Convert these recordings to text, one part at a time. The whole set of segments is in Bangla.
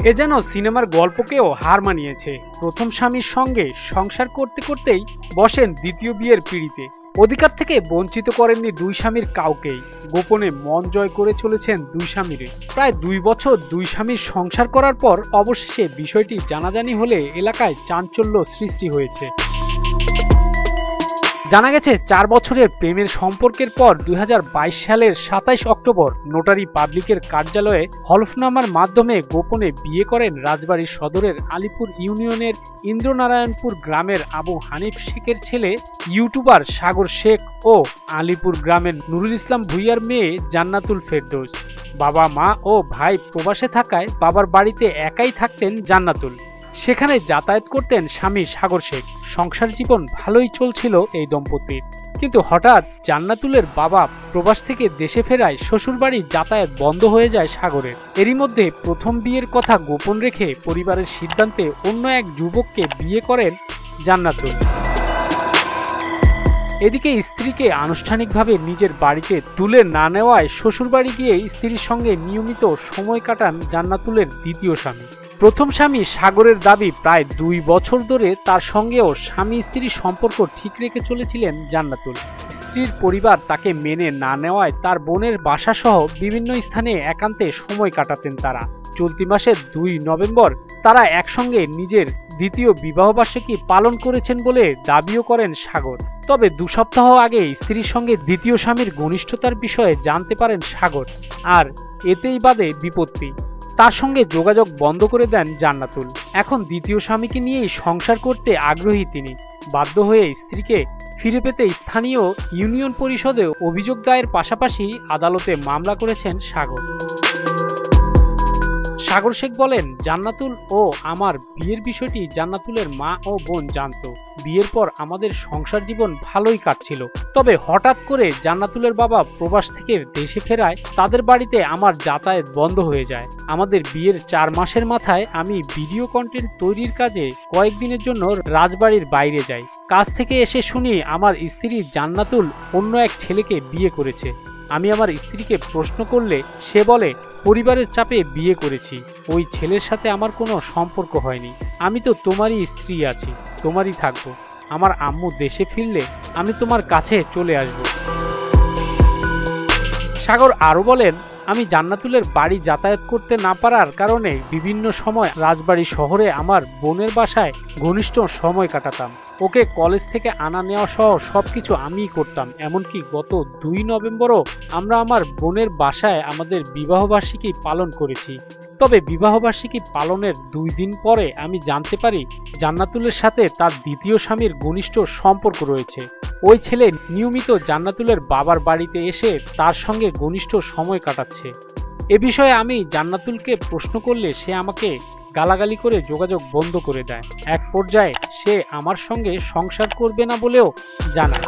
এ যেন সিনেমার গল্পকেও হার মানিয়েছে। প্রথম স্বামীর সঙ্গে সংসার করতে করতেই বসেন দ্বিতীয় বিয়ের পিঁড়িতে। অধিকার থেকে বঞ্চিত করেননি দুই স্বামীর কাউকেই। গোপনে মন জয় করে চলেছেন দুই স্বামীরে। প্রায় 2 বছর দুই স্বামীর সংসার করার পর অবশেষে বিষয়টি জানাজানি হলে এলাকায় চাঞ্চল্য সৃষ্টি হয়েছে। জানা গেছে 4 বছরের প্রেমের সম্পর্কের পর 2022 সালের 27 অক্টোবর নোটারি পাবলিকের কার্যালয়ে হলফনামার মাধ্যমে গোপনে বিয়ে করেন রাজবাড়ী সদরের আলিপুর ইউনিয়নের ইন্দ্রনারায়ণপুর গ্রামের আবু হানিফ শেখের ছেলে ইউটিউবার সাগর শেখ ও আলিপুর গ্রামের নুরুল ইসলাম ভুইয়ার মেয়ে জান্নাতুল ফেরদৌস। বাবা মা ও ভাই প্রবাসে থাকায় বাবার বাড়িতে একাই থাকতেন জান্নাতুল। সেখানে যাতায়াত করতেন স্বামী সাগর শেখ। সংসার জীবন ভালোই চলছিল এই দম্পতির, কিন্তু হঠাৎ জান্নাতুলের বাবা প্রবাস থেকে দেশে ফেরায় শ্বশুরবাড়ি যাতায়াত বন্ধ হয়ে যায় সাগরের। এরই মধ্যে প্রথম বিয়ের কথা গোপন রেখে পরিবারের সিদ্ধান্তে অন্য এক যুবককে বিয়ে করেন জান্নাতুল। এদিকে স্ত্রীকে আনুষ্ঠানিকভাবে নিজের বাড়িতে তুলে না নেওয়ায় শ্বশুরবাড়ি গিয়ে স্ত্রীর সঙ্গে নিয়মিত সময় কাটান জান্নাতুলের দ্বিতীয় স্বামী। প্রথম স্বামী সাগরের দাবি প্রায় 2 বছর ধরে তার সঙ্গেও স্বামী স্ত্রীর সম্পর্ক ঠিক রেখে চলেছিলেন জান্নাতুল। স্ত্রীর পরিবার তাকে মেনে না নেওয়ায় তার বোনের বাসাসহ বিভিন্ন স্থানে একান্তে সময় কাটাতেন তারা। চলতি মাসের 2 নভেম্বর তারা একসঙ্গে নিজের দ্বিতীয় বিবাহবার্ষিকী পালন করেছেন বলে দাবিও করেন সাগর। তবে 2 সপ্তাহ আগে স্ত্রীর সঙ্গে দ্বিতীয় স্বামীর ঘনিষ্ঠতার বিষয়ে জানতে পারেন সাগর, আর এতেই বাধে বিপত্তি। তার সঙ্গে যোগাযোগ বন্ধ করে দেন জান্নাতুল। এখন দ্বিতীয় স্বামীকে নিয়েই সংসার করতে আগ্রহী তিনি। বাধ্য হয়ে স্ত্রীকে ফিরে পেতে স্থানীয় ইউনিয়ন পরিষদে অভিযোগ দায়ের পাশাপাশি আদালতে মামলা করেছেন সাগর। সাগর শেখ বলেন, জান্নাতুল ও আমার বিয়ের বিষয়টি জান্নাতুলের মা ও বোন জানত। বিয়ের পর আমাদের সংসার জীবন ভালোই কাটছিল, তবে হঠাৎ করে জান্নাতুলের বাবা প্রবাস থেকে দেশে ফেরায় তাদের বাড়িতে আমার যাতায়াত বন্ধ হয়ে যায়। আমাদের বিয়ের 4 মাসের মাথায় আমি ভিডিও কন্টেন্ট তৈরির কাজে কয়েকদিনের জন্য রাজবাড়ির বাইরে যাই। কাজ থেকে এসে শুনি আমার স্ত্রী জান্নাতুল অন্য এক ছেলেকে বিয়ে করেছে। আমি আমার স্ত্রীকে প্রশ্ন করলে সে বলে, পরিবারের চাপে বিয়ে করেছি, ওই ছেলের সাথে আমার কোনো সম্পর্ক হয়নি। আমি তো তোমারই স্ত্রী আছি, তোমারই থাকবো। আমার আম্মু দেশে ফিরলে আমি তোমার কাছে চলে আসব। সাগর আরও বলেন, আমি জান্নাতুলের বাড়ি যাতায়াত করতে না পারার কারণে বিভিন্ন সময় রাজবাড়ী শহরে আমার বোনের বাসায় ঘনিষ্ঠ সময় কাটাতাম। ওকে কলেজ থেকে আনা নেওয়া সহ সবকিছু আমিই করতাম। এমনকি গত 2 নভেম্বরও আমরা আমার বোনের বাসায় আমাদের বিবাহবার্ষিকী পালন করেছি। তবে বিবাহবার্ষিকী পালনের 2 দিন পরে আমি জানতে পারি জান্নাতুলের সাথে তার দ্বিতীয় স্বামীর ঘনিষ্ঠ সম্পর্ক রয়েছে। ওই ছেলে নিয়মিত জান্নাতুলের বাবার বাড়িতে এসে তার সঙ্গে ঘনিষ্ঠ সময় কাটাচ্ছে। এ বিষয়ে আমি জান্নাতুলকে প্রশ্ন করলে সে আমাকে গালাগালি করে যোগাযোগ বন্ধ করে দেয়। এক পর্যায়ে সে আমার সঙ্গে সংসার করবে না বলেও জানায়।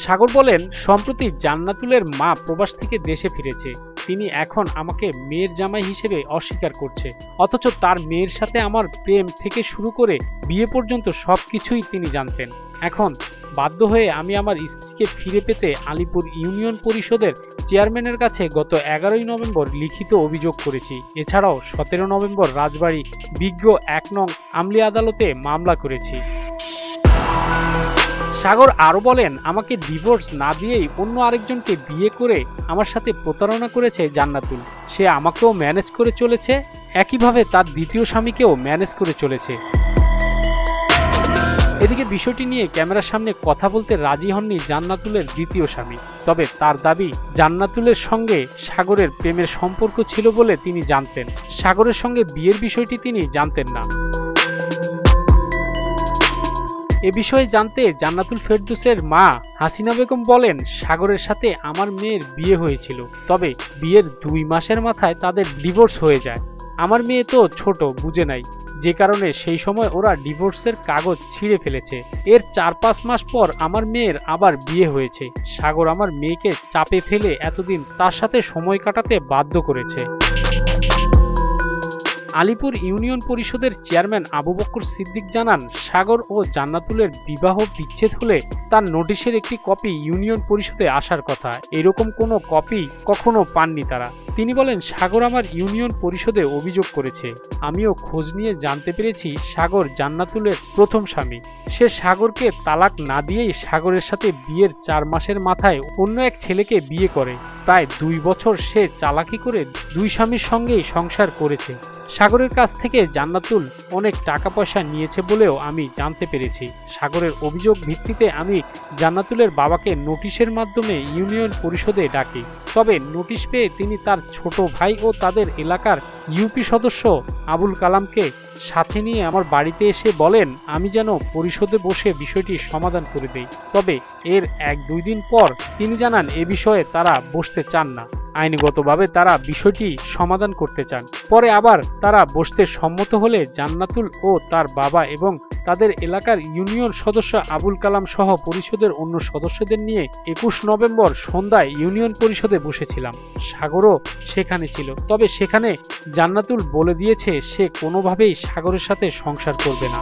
সাগর বলেন, সম্প্রতি জান্নাতুলের মা প্রবাস থেকে দেশে ফিরেছে। তিনি এখন আমাকে মেয়ের জামাই হিসেবে অস্বীকার করছে, অথচ তার মেয়ের সাথে আমার প্রেম থেকে শুরু করে বিয়ে পর্যন্ত সবকিছুই তিনি জানতেন। এখন বাধ্য হয়ে আমি আমার স্ত্রীকে ফিরে পেতে আলিপুর ইউনিয়ন পরিষদের চেয়ারম্যানের কাছে গত 11 নভেম্বর লিখিত অভিযোগ করেছি। এছাড়াও 17 নভেম্বর রাজবাড়ী বিজ্ঞ 1 নং আমলি আদালতে মামলা করেছি। সাগর আরও বলেন, আমাকে ডিভোর্স না দিয়েই অন্য আরেকজনকে বিয়ে করে আমার সাথে প্রতারণা করেছে জান্নাতুল। সে আমাকেও ম্যানেজ করে চলেছে, একইভাবে তার দ্বিতীয় স্বামীকেও ম্যানেজ করে চলেছে। এদিকে বিষয়টি নিয়ে ক্যামেরার সামনে কথা বলতে রাজি হননি জান্নাতুলের দ্বিতীয় স্বামী। তবে তার দাবি, জান্নাতুলের সঙ্গে সাগরের প্রেমের সম্পর্ক ছিল বলে তিনি জানতেন। সাগরের সঙ্গে বিয়ের বিষয়টি তিনি জানতেন না। এ বিষয়ে জানতে জান্নাতুল ফেরদৌসের মা হাসিনা বেগম বলেন, সাগরের সাথে আমার মেয়ের বিয়ে হয়েছিল, তবে বিয়ের 2 মাসের মাথায় তাদের ডিভোর্স হয়ে যায়। আমার মেয়ে তো ছোট, বুঝে নাই, যে কারণে সেই সময় ওরা ডিভোর্সের কাগজ ছিঁড়ে ফেলেছে। এর 4-5 মাস পর আমার মেয়ের আবার বিয়ে হয়েছে। সাগর আমার মেয়েকে চাপে ফেলে এতদিন তার সাথে সময় কাটাতে বাধ্য করেছে। আলিপুর ইউনিয়ন পরিষদের চেয়ারম্যান আবু বকর সিদ্দিক জানান, সাগর ও জান্নাতুলের বিবাহ বিচ্ছেদ হলে তার নোটিশের একটি কপি ইউনিয়ন পরিষদে আসার কথা। এরকম কোনো কপি কখনো পাননি তারা। তিনি বলেন, সাগর আমার ইউনিয়ন পরিষদে অভিযোগ করেছে। আমিও খোঁজ নিয়ে জানতে পেরেছি সাগর জান্নাতুলের প্রথম স্বামী। সে সাগরকে তালাক না দিয়েই সাগরের সাথে বিয়ের 4 মাসের মাথায় অন্য এক ছেলেকে বিয়ে করে। প্রায় 2 বছর সে চালাকি করে 2 স্বামীর সঙ্গেই সংসার করেছে। সাগরের কাছ থেকে জান্নাতুল অনেক টাকা পয়সা নিয়েছে বলেও আমি জানতে পেরেছি। সাগরের অভিযোগ ভিত্তিতে আমি জান্নাতুলের বাবাকে নোটিশের মাধ্যমে ইউনিয়ন পরিষদে ডাকি। তবে নোটিশ পেয়ে তিনি তার ছোট ভাই ও তাদের এলাকার ইউপি সদস্য আবুল কালামকে সাথে নিয়ে আমার বাড়িতে এসে বলেন আমি যেন পরিষদে বসে বিষয়টি সমাধান করে দেই। তবে এর 1-2 দিন পর তিনি জানান এ বিষয়ে তারা বসতে চান না, আইনগতভাবে তারা বিষয়টি সমাধান করতে চান। পরে আবার তারা বসতে সম্মত হলে জান্নাতুল ও তার বাবা এবং তাদের এলাকার ইউনিয়ন সদস্য আবুল কালাম সহ পরিষদের অন্য সদস্যদের নিয়ে 21 নভেম্বর সন্ধ্যায় ইউনিয়ন পরিষদে বসেছিলাম। সাগরও সেখানে ছিল। তবে সেখানে জান্নাতুল বলে দিয়েছে সে কোনোভাবেই সাগরের সাথে সংসার করবে না।